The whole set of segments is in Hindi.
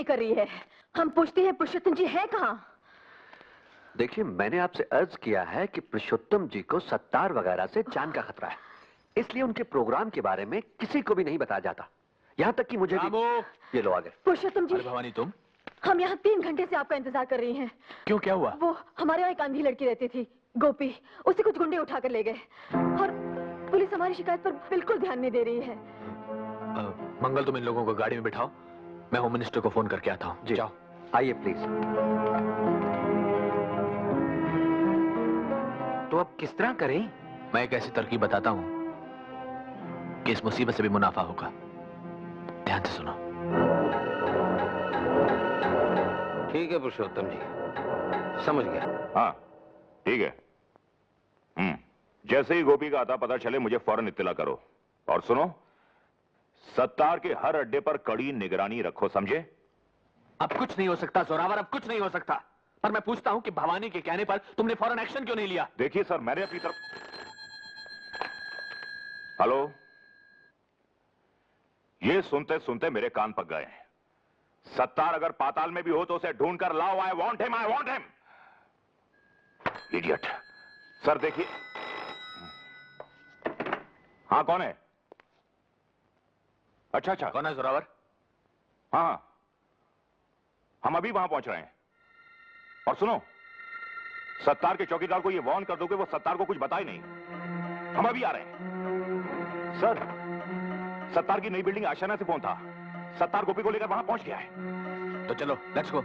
कर रही है। हम पूछते हैं पुरुषोत्तम जी है कहाँ? देखिए, मैंने आपसे अर्ज किया है कि पुरुषोत्तम जी को सत्तार वगैरह से जान का खतरा है, इसलिए उनके प्रोग्राम के बारे में किसी को भी नहीं बताया जाता, यहाँ तक कि मुझे भी। ये लो आ गए। पुरुषोत्तम जी। भवानी तुम? हम यहाँ 3 घंटे से आपका इंतजार कर रही हैं। क्यों, क्या हुआ? वो हमारे यहाँ एक अंधी लड़की रहती थी, गोपी, उसे कुछ गुंडे उठाकर ले गए और पुलिस हमारी शिकायत पर बिल्कुल ध्यान नहीं दे रही है। मंगल, तुम इन लोगों को गाड़ी में बिठाओ, मैं होम मिनिस्टर को फोन करके आता हूँ। जी जाओ। आइए प्लीज। तो अब किस तरह करें? मैं एक ऐसी तरकीब बताता हूँ कि इस मुसीबत से भी मुनाफा होगा। ध्यान से सुनो। ठीक है पुरुषोत्तम जी, समझ गया। हाँ ठीक है। जैसे ही गोपी का आता पता चले मुझे फौरन इत्तला करो। और सुनो, सत्तार के हर अड्डे पर कड़ी निगरानी रखो, समझे? अब कुछ नहीं हो सकता जोरावर, अब कुछ नहीं हो सकता। पर मैं पूछता हूं कि भवानी के कहने पर तुमने फौरन एक्शन क्यों नहीं लिया? देखिए सर, मैंने अपनी तरफ। हेलो, ये सुनते सुनते मेरे कान पक गए हैं। सत्तार अगर पाताल में भी हो तो उसे ढूंढ कर लाओ। I want him, I want him. Idiot. Sir देखिए। हाँ कौन है? अच्छा अच्छा, कौन है जोरावर? हाँ हम अभी वहां पहुंच रहे हैं। और सुनो, सत्तार के चौकीदार को ये वार्न कर दो कि वो सत्तार को कुछ बताए नहीं। हम अभी आ रहे हैं। सर, सत्तार की नई बिल्डिंग आशियाना से फोन था। सत्तार गोपी को लेकर वहां पहुंच गया है। तो चलो, लेट्स गो।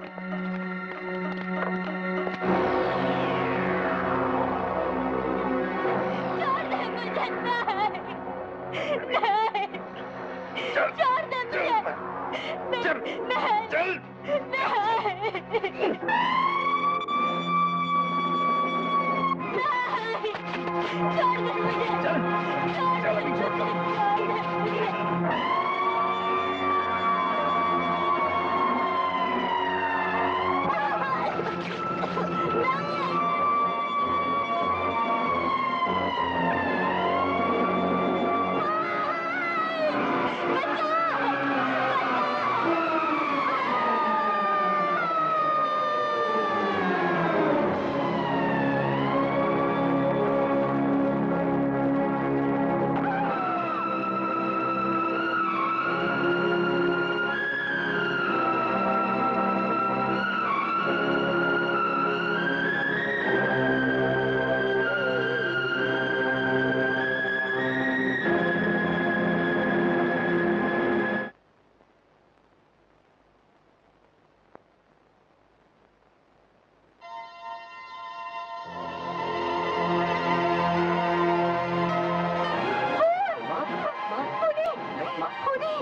छोड़ दे मुझे। चल नहीं, चल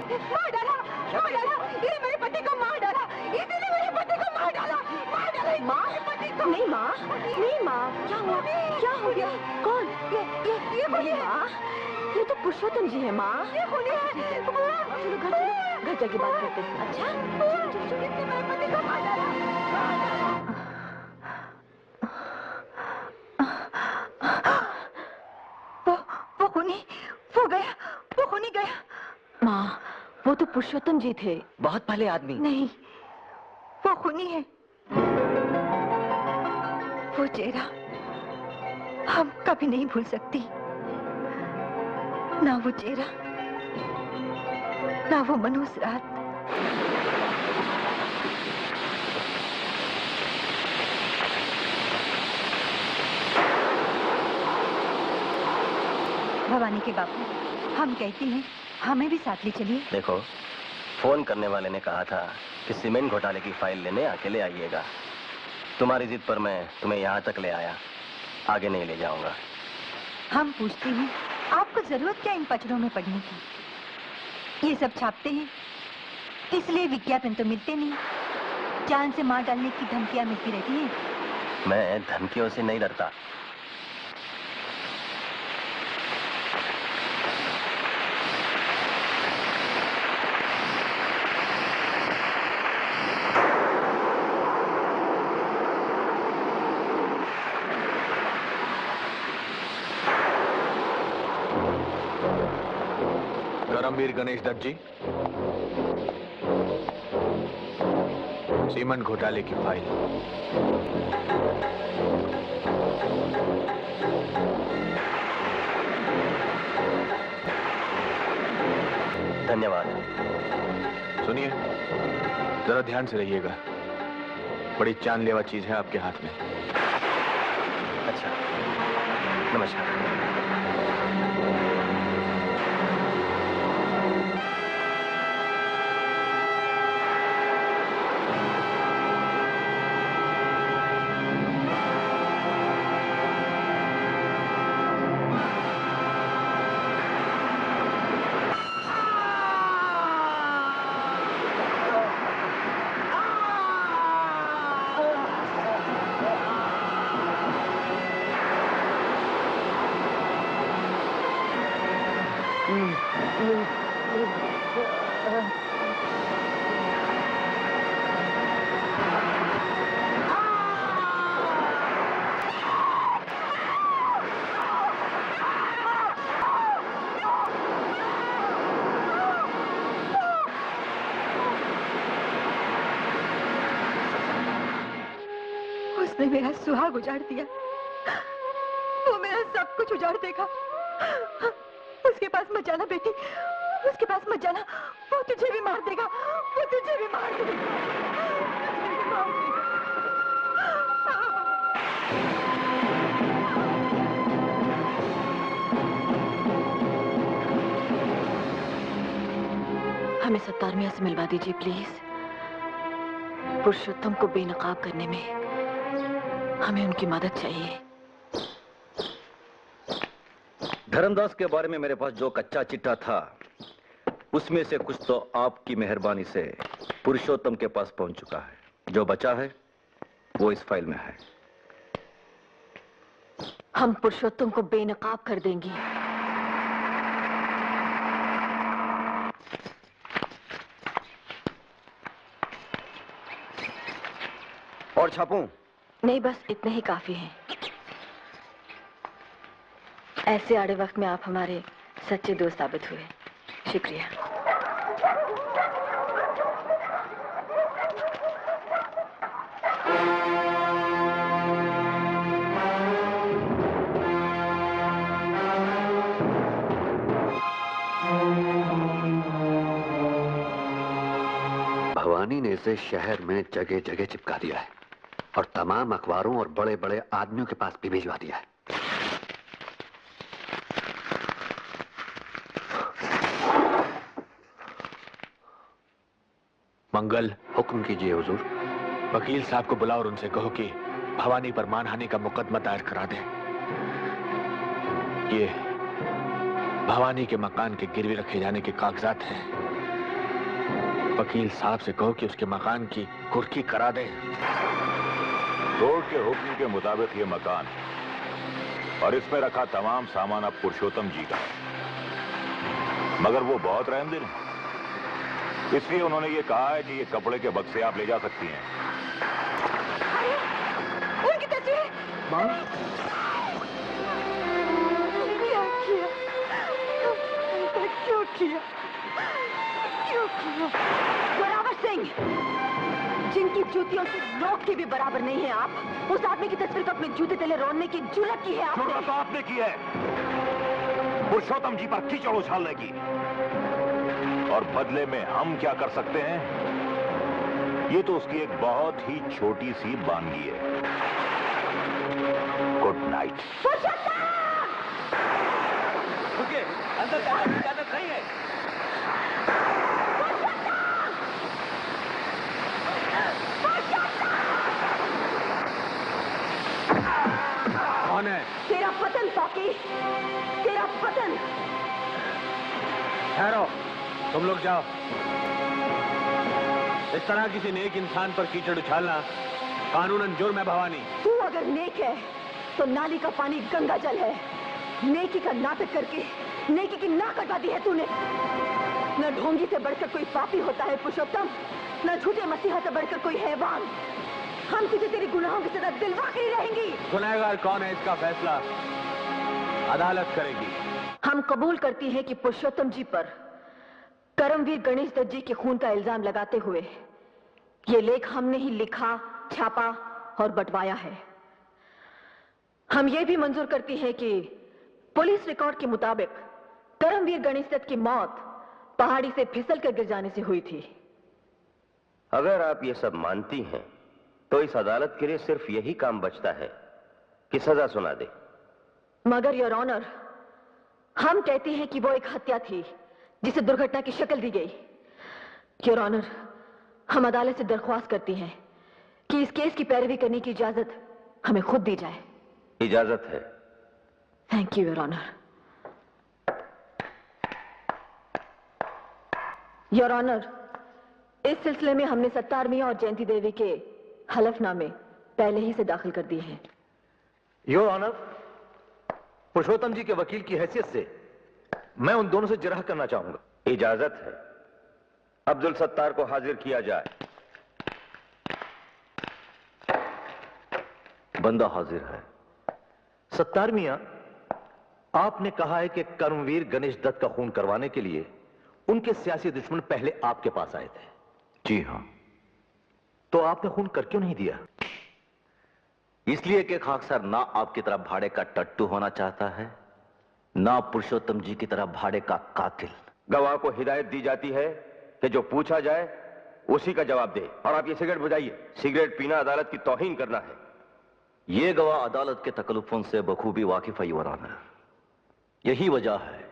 मार डाला, ये मेरे पति को मार डाला, इसने मेरे पति को मार डाला, माँ, नहीं माँ, नहीं माँ, क्या हुआ, क्या हो गया, कौन, ये बोलिए माँ, ये तो पुरुषोत्तम जी है माँ, चलो घर जाके बात करते हैं। अच्छा, इसने मेरे पति को मार डाला, वो खूनी गया। माँ, वो तो पुरुषोत्तम जी थे, बहुत भले आदमी। नहीं, वो खूनी है। वो चेहरा हम कभी नहीं भूल सकती, ना वो चेहरा, ना वो मनहूस रात। भवानी के बापू, हम कहती हैं हमें भी साथ ले चलिए। देखो, फोन करने वाले ने कहा था कि सीमेंट घोटाले की फाइल लेने अकेले आइएगा। तुम्हारी जिद पर मैं तुम्हें यहाँ तक ले आया, आगे नहीं ले जाऊंगा। हम पूछते हैं आपको जरूरत क्या इन पचड़ों में पढ़ने की? ये सब छापते हैं, इसलिए विज्ञापन तो मिलते नहीं, जान से मार डालने की धमकियां मिलती रहती हैं। मैं धमकियों से नहीं डरता। धर्मवीर गणेश दत्त जी, सीमेंट घोटाले की फाइल। धन्यवाद। सुनिए, जरा ध्यान से रहिएगा, बड़ी जानलेवा चीज है आपके हाथ में। अच्छा, नमस्कार। उसने मेरा सुहाग उजाड़ दिया, वो मेरा सब कुछ उजाड़ देगा। उसके पास मत जाना बेटी, उसके पास मत जाना, वो तुझे भी मार देगा, वो तुझे भी मार देगा, तुझे भी मार देगा। हमें सत्तार मियां से मिलवा दीजिए प्लीज। पुरुषोत्तम को बेनकाब करने में हमें उनकी मदद चाहिए। धर्मदास के बारे में मेरे पास जो कच्चा चिट्ठा था, उसमें से कुछ तो आपकी मेहरबानी से पुरुषोत्तम के पास पहुंच चुका है। जो बचा है वो इस फाइल में है। हम पुरुषोत्तम को बेनकाब कर देंगे। और छापूं? नहीं, बस इतने ही काफी हैं। ऐसे आड़े वक्त में आप हमारे सच्चे दोस्त साबित हुए। शुक्रिया। भवानी ने इसे शहर में जगह जगह चिपका दिया है और तमाम अखबारों और बड़े बड़े आदमियों के पास भी भिजवा दिया है। मंगल, हुक्म कीजिए हुजूर। वकील साहब को बुलाओ और उनसे कहो कि भवानी पर मानहानि का मुकदमा दायर करा दें। ये भवानी के मकान के गिरवी रखे जाने के कागजात हैं। वकील साहब से कहो कि उसके मकान की कुर्की करा दे। कोर्ट के हुक्म के मुताबिक ये मकान और इसमें रखा तमाम सामान अब पुरुषोत्तम जी का है, मगर वो बहुत रहमदिल हैं, इसलिए उन्होंने ये कहा है कि ये कपड़े के बक्से आप ले जा सकती हैं। उनकी तस्वीर क्या किया? क्यों किया? क्यों किया? जोरावर सिंह, जिनकी जूतियों से नोक की भी बराबर नहीं है आप, उस आदमी की तस्वीर को अपने जूते तले रोड़ने की जुर्रत की है आपने। जुर्रत तो आपने की है पुरुषोत्तम जी पर कीचड़ उछालने की, और बदले में हम क्या कर सकते हैं ये तो उसकी एक बहुत ही छोटी सी वानगी है। Good night. रुकिए, अंदर जाने की इजाजत नहीं है। कौन है? तेरा पतन पाकी, तेरा पतन। ठहरो, तुम लोग जाओ। इस तरह किसी नेक इंसान पर कीचड़ उछालना कानूनन जुर्म है भवानी। तू अगर नेक है तो नाली का पानी गंगा जल है। नेकी का नाटक करके नेकी की ना कटा दी है तूने। न ढोंगी से बढ़कर कोई पापी होता है पुरुषोत्तम, न झूठे मसीहा से बढ़कर कोई हैवान। हम तुझे तेरी गुनाहों की सजा दिलवा के ही रहेंगी। गुनहगार कौन है इसका फैसला अदालत करेगी। हम कबूल करती हैं कि पुरुषोत्तम जी पर करमवीर गणेश दत्त जी के खून का इल्जाम लगाते हुए ये लेख हमने ही लिखा, छापा और बंटवाया है। हम ये भी मंजूर करती हैं कि पुलिस रिकॉर्ड के मुताबिक करमवीर गणेश दत्त की मौत पहाड़ी से फिसल कर गिर जाने से हुई थी। अगर आप ये सब मानती हैं तो इस अदालत के लिए सिर्फ यही काम बचता है कि सजा सुना दे। मगर योर ऑनर, हम कहते हैं कि वो एक हत्या थी जिसे दुर्घटना की शक्ल दी गई। योर ऑनर, हम अदालत से दरख्वास्त करती हैं कि इस केस की पैरवी करने की इजाजत हमें खुद दी जाए। इजाजत है। Thank you your honour. Your honour, इस सिलसिले में हमने सत्तार मियां और जयंती देवी के हलफनामे पहले ही से दाखिल कर दिए हैं। योर ऑनर, पुरुषोत्तम जी के वकील की हैसियत से मैं उन दोनों से जिरह करना चाहूंगा। इजाजत है। अब्दुल सत्तार को हाजिर किया जाए। बंदा हाजिर है। सत्तार मियां, आपने कहा है कि कर्मवीर गणेश दत्त का खून करवाने के लिए उनके सियासी दुश्मन पहले आपके पास आए थे। जी हाँ। तो आपने खून कर क्यों नहीं दिया? इसलिए कि खाकसर ना आपकी तरह भाड़े का टट्टू होना चाहता है, ना पुरुषोत्तम जी की तरह भाड़े का कातिल। गवाह को हिदायत दी जाती है कि जो पूछा जाए उसी का जवाब दे। और आप ये सिगरेट बुझाइए। सिगरेट पीना अदालत की तौहीन करना है। ये गवाह अदालत के तकल्लुफों से बखूबी वाकिफ है योर ऑनर। यही वजह है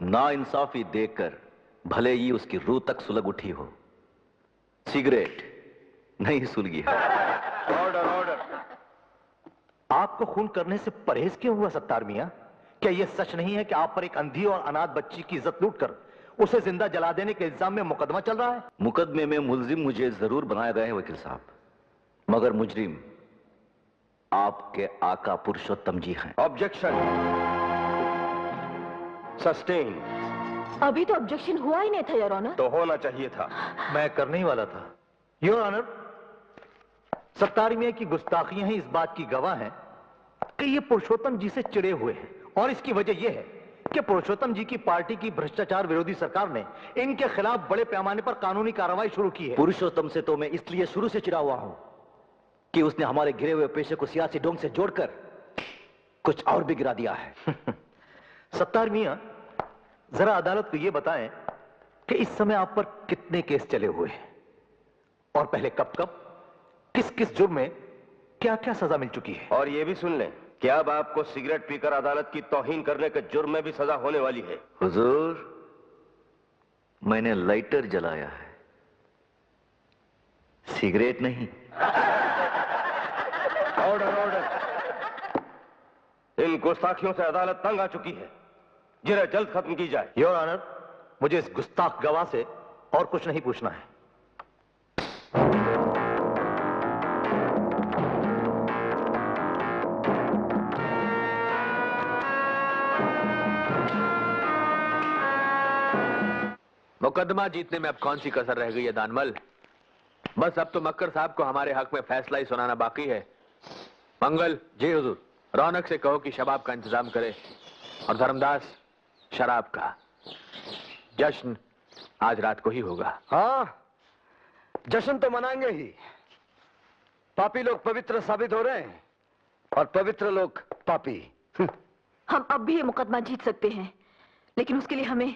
ना इंसाफी देखकर भले ही उसकी रूह तक सुलग उठी हो, सिगरेट नहीं सुलगी है। Order, order. आपको खून करने से परहेज क्यों हुआ सत्तार मियां? क्या यह सच नहीं है कि आप पर एक अंधी और अनाथ बच्ची की इज्जत लूटकर उसे जिंदा जला देने के इल्जाम में मुकदमा चल रहा है? मुकदमे में मुल्जिम मुझे जरूर बनाया गया है वकील साहब, मगर मुजरिम आपके आका पुरुषोत्तम जी हैं। Objection sustain. अभी तो ऑब्जेक्शन हुआ ही नहीं था योर ऑनर। तो होना चाहिए था। मैं करने ही वाला था। योर ऑनर, सत्तार मियां की गुस्ताखियां ही इस बात की गवाह हैं कि ये पुरुषोत्तम जी से चिड़े हुए हैं, और इसकी वजह यह है कि पुरुषोत्तम जी की पार्टी की भ्रष्टाचार विरोधी सरकार ने इनके खिलाफ बड़े पैमाने पर कानूनी कार्रवाई शुरू की है। पुरुषोत्तम से तो मैं इसलिए शुरू से चिड़ा हुआ हूं कि उसने हमारे घिरे हुए पेशे को सियासी ढंग से जोड़कर कुछ और भी गिरा दिया है। सत्तार मियां, जरा अदालत को यह बताएं कि इस समय आप पर कितने केस चले हुए हैं, और पहले कब कब, किस किस जुर्म में क्या क्या सजा मिल चुकी है। और यह भी सुन लें कि अब आपको सिगरेट पीकर अदालत की तौहीन करने के जुर्म में भी सजा होने वाली है। हुजूर, मैंने लाइटर जलाया है, सिगरेट नहीं। Order, order. इन गुस्ताखियों से अदालत तंग आ चुकी है, जिन्हें जल्द खत्म की जाए। योर ऑनर, मुझे इस गुस्ताख गवाह से और कुछ नहीं पूछना है। मुकदमा जीतने में अब कौन सी कसर रह गई है दानमल? बस अब तो मक्कर साहब को हमारे हक में फैसला ही सुनाना बाकी है। मंगल जी हुजूर। रौनक से कहो कि शबाब का इंतजाम करे और धर्मदास शराब का। जश्न आज रात को ही होगा। हाँ, जश्न तो मनाएंगे ही। पापी लोग पवित्र साबित हो रहे हैं और पवित्र लोग पापी। हम अब भी ये मुकदमा जीत सकते हैं, लेकिन उसके लिए हमें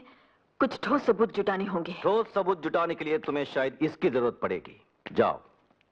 कुछ ठोस सबूत जुटाने होंगे। ठोस सबूत जुटाने के लिए तुम्हें शायद इसकी जरूरत पड़ेगी। जाओ।